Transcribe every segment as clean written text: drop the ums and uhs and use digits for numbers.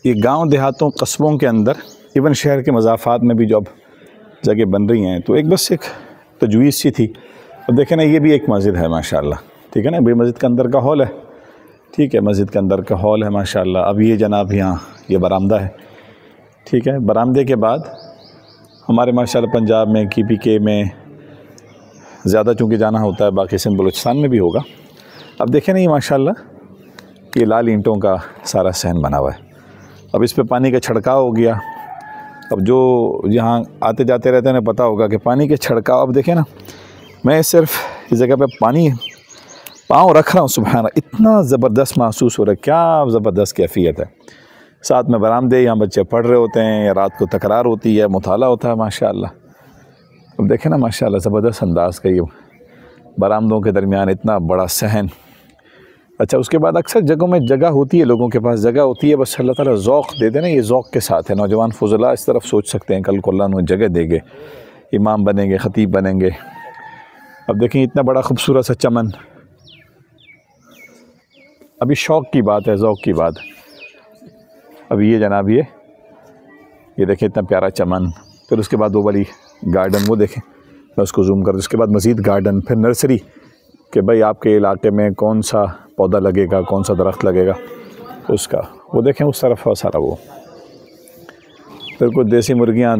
ये गांव देहातों कस्बों के अंदर इवन शहर के मज़ाफ़ात में भी जो अब जगह बन रही हैं, तो एक बस एक तजवीज़ सी थी। अब देखें ना, ये भी एक मस्जिद है माशाल्लाह, ठीक है ना, भाई मस्जिद के अंदर का हॉल है, ठीक है, मस्जिद के अंदर का हॉल है माशाल्लाह। अब ये जनाब यहाँ ये बरामदा है, ठीक है। बरामदे के बाद हमारे माशाल्लाह पंजाब में KPK में ज़्यादा चूँकि जाना होता है, बाकी सिंध बलूचिस्तान में भी होगा। अब देखें ना, ये माशाल्लाह ये लाल ईंटों का सारा सहन बना हुआ है। अब इस पे पानी का छिड़काव हो गया। अब जो यहाँ आते जाते रहते हैं पता होगा कि पानी के छिड़काव, अब देखें ना, मैं सिर्फ इस जगह पे पानी पाँव रख रहा हूँ, सुभान अल्लाह, इतना ज़बरदस्त महसूस हो रहा है, क्या ज़बरदस्त कैफियत है। साथ में बरामदे, यहाँ बच्चे पढ़ रहे होते हैं या रात को तकरार होती है, मुताला होता है माशाल्लाह। अब देखें ना माशाल्लाह ज़बरदस्त अंदाज़ का ये बरामदों के दरमियान इतना बड़ा सहन। अच्छा, उसके बाद अक्सर जगहों में जगह होती है, लोगों के पास जगह होती है, बस अल्लाह ताला ज़ौक़ दे देना, ये ज़ौक़ के साथ है। नौजवान फुज़ला इस तरफ सोच सकते हैं, कल को अल्लाह उन्हें जगह देंगे, इमाम बनेंगे, ख़तीब बनेंगे। अब देखें इतना बड़ा खूबसूरत सा चमन, अभी शौक़ की बात है, ज़ौक़ की बात। अब ये जनाब ये देखें इतना प्यारा चमन, फिर उसके बाद वो वाली गार्डन, वो देखें, मैं उसको जूम कर, उसके बाद मज़ीद गार्डन, फिर नर्सरी कि भाई आपके इलाके में कौन सा पौधा लगेगा, कौन सा दरख्त लगेगा उसका, वो देखें उस तरफ सारा वो। फिर कुछ देसी मुर्गियाँ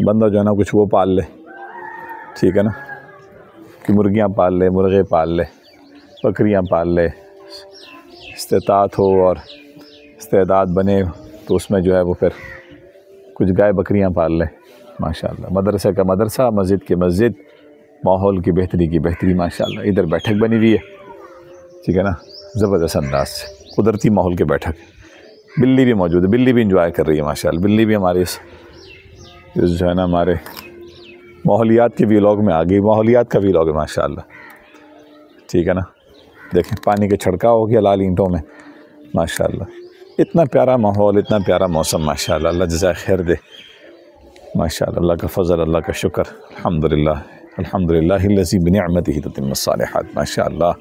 बंदा जो है ना कुछ वो पाल ले, ठीक है ना, कि मुर्गियाँ पाल ले, मुर्गे पाल ले, बकरियाँ पाल ले, इस्तेताअत हो और इस्तेदाद बने तो उसमें जो है वो फिर कुछ गाय बकरियाँ पाल ले माशाल्लाह। मदरसे का मदरसा, मस्जिद की मस्जिद, माहौल की बेहतरी की बेहतरी माशाल्लाह। इधर बैठक बनी हुई है, ठीक है ना, ज़बरदस्त अंदाज से कुदरती माहौल की बैठक। बिल्ली भी मौजूद है, बिल्ली भी इंजॉय कर रही है माशाल्लाह। बिल्ली भी हमारे इस जो है ना हमारे माहौलियात के व्लॉग में आ गई, माहौलियात का व्लॉग है माशाल्लाह, ठीक है ना। देखें पानी के छिड़काव हो गया लाल ईंटों में माशाल्लाह। इतना प्यारा माहौल, इतना प्यारा मौसम माशाल्लाह। अल्लाह जज़ाए खैर दे माशाल्लाह। अल्लाह का फ़ज़ल, अल्लाह का शुक्र, अल्हम्दुलिल्लाह अल्हम्दुलिल्लाहिल्लज़ी बिनिअमतिही ततिम्मुस्सालिहात माशाल्लाह।